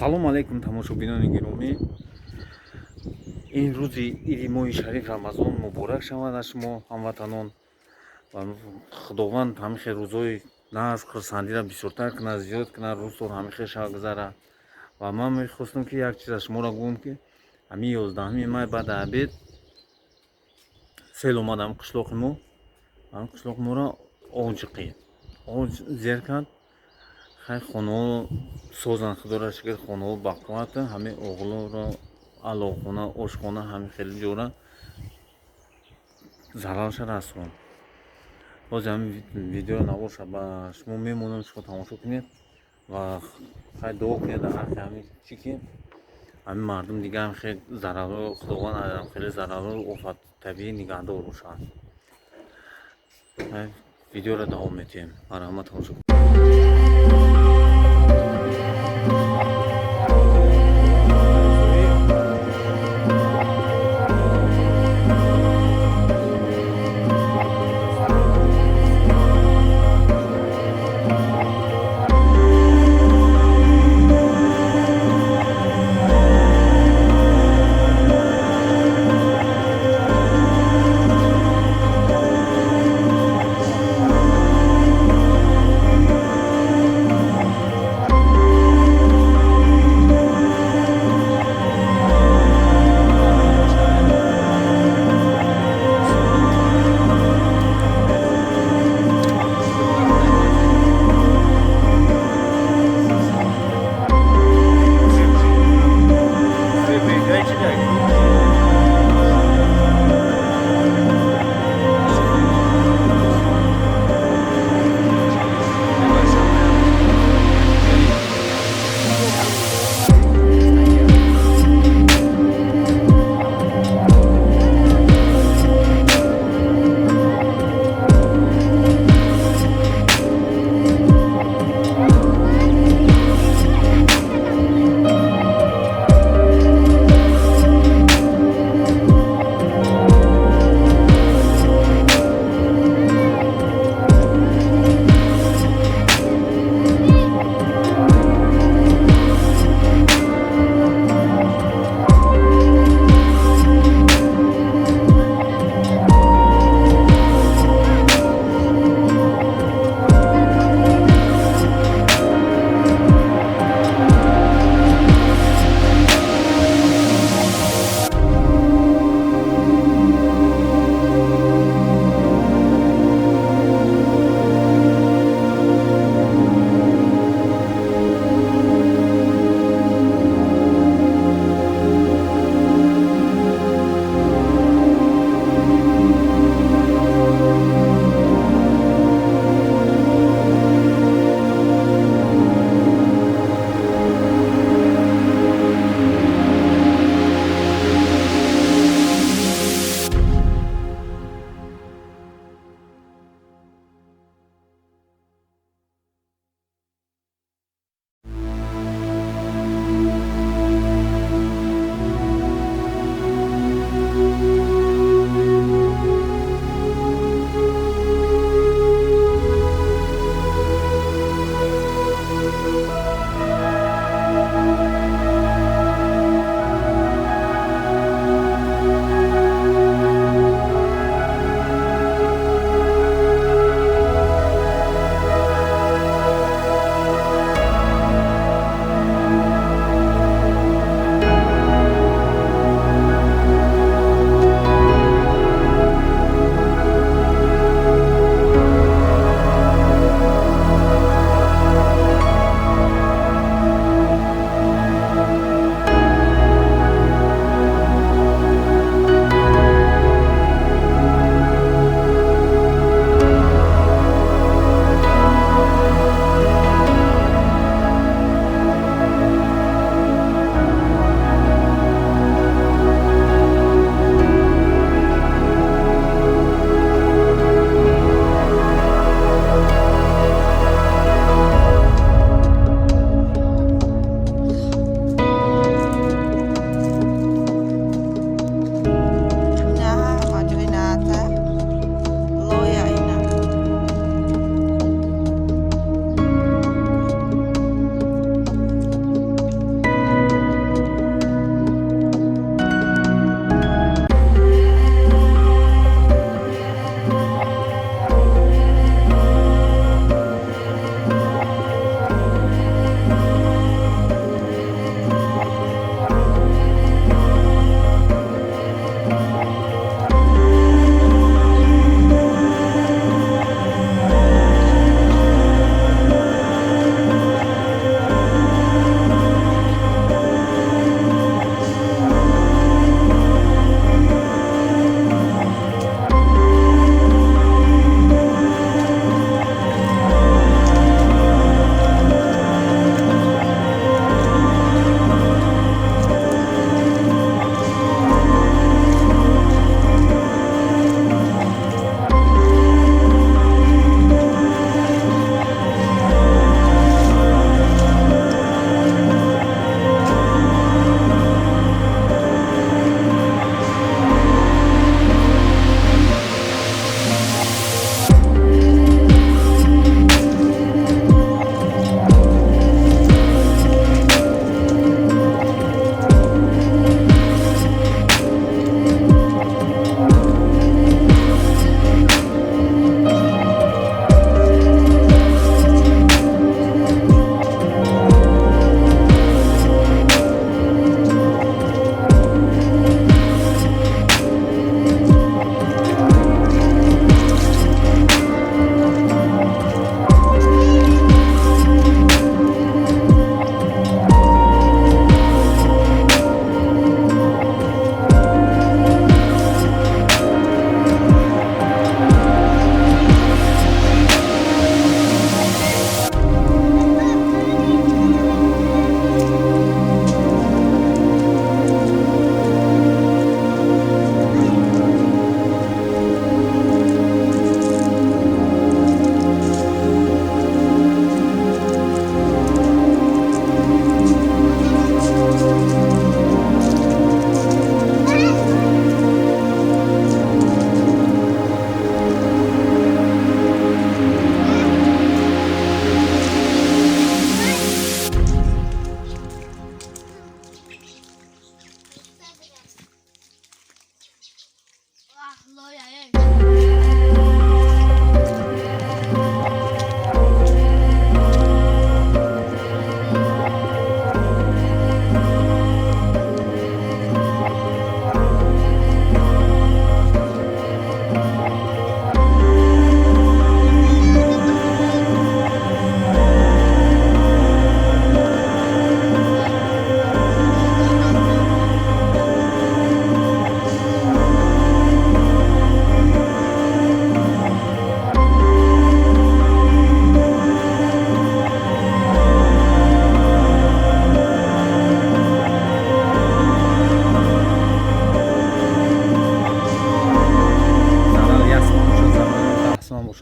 Саломалейкум тамошобинони гиромӣ. Ин рӯзи иди моҳи шариф рамазон муборак шавад аз шумо хамватанон ва худованд ҳамихел рӯзҳои назг хурсандиро бисёртар кунад, зиёд кунад, рӯзтон ҳамихел шава гузара. Ва ман мехостам ки як чиз аз шуморо гӯям ки ҳамин 11 май баъди обед сел омадам қишлоқи мо. Қишлоқи моро оҷ қид, оҷ зер кард. хай хонаҳо созанд, худоро шукр, хонаҳо бақуввата, ҳамин оғлоро алоқхона, ошхона ҳамихели ҷора зарарша расонд. боз ҳамин видеоро навоша ба шумо мемонам, шумо тамошо кунед ва хай дуо кунед дар ҳаққи ҳамин чӣ ки ҳамин мардум дига ҳамихел зарарҳо худованд ҳамихели зарарҳо офат табиӣ нигоҳдор бошад. видеоро давом медиҳем. мархамат, тамошо кунед.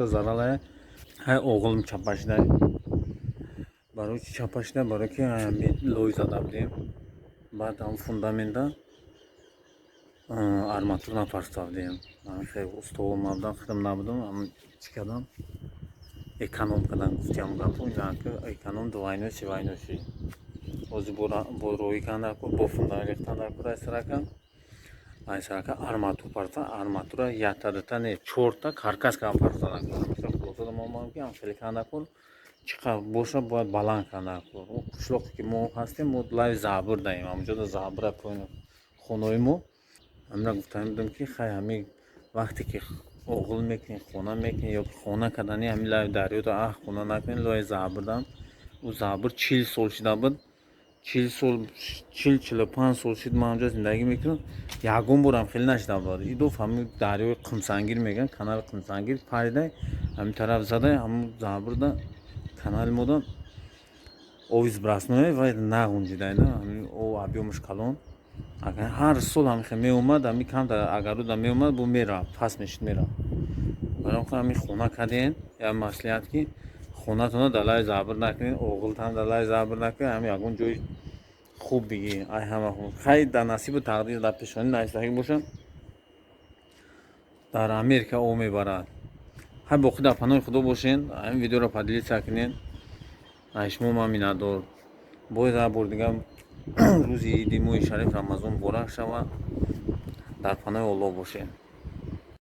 боша заралая ҳай оғилм чапашида барои чи чапашида барои ки ҳами лой зада будем баъд ҳам фундамента арматур нафарставдем хеле устувор мабудам хидм набудам ҳам чӣ кардам эконом кардам гуфтиам гапу инаки эконом дувайно сивайноши ҳозир бо роҳӣ кандаку бо фундамент рехтандаку айсарака айсарака арматур парта арматура яктадата не чорта каркас кардам партадаку хулосада мамам ки хеле кандаку чӣ қадр боша бояд баланд кандаку қишлоқе ки мо ҳастем мо лави забир даем ҳамҷода забира поини хонаи мо ҳамира гуфтам будам ки хай ҳами вақте ки оғил мекунӣ хона мекунӣ ё хона кардани ҳами лави дарёда хона накунӣ лои забир дам ӯ забир 40 сол шуда буд 40 сол 40-45 сол шуд ман ҳамҷо зиндагӣ мекунам ягон борам хеле нашуда буд идоф ҳами дарёи қимсангир мегӯян канали қимсангир паридай ҳами тараф задай ҳамун забирда канали мода ови збрасное ва нағунҷидай ҳами ов объёмаш калон ҳар сол ҳамихел меомад ҳами камтар агар рӯда меомад бо мерафт пас мешуд мерафт барои ҳами хона кардем я маслихат ки хонатона дар лави забир накунед оғилтам дар лави забир накунед ҳами ягон ҷои хуб бигӣ ай ҳама хай дар насибу тақдир дар пешонӣ наистагӣ боша дар Америка ов мебарад ҳай боқӣ дар паноҳи худо бошен ҳамин видеоро поделиться кунед ай шумо ман миннатдор бояд ҳар бори дигар рӯзи иди моҳи шариф рамазон муборак шавад дар паноҳи Аллоҳ бошед.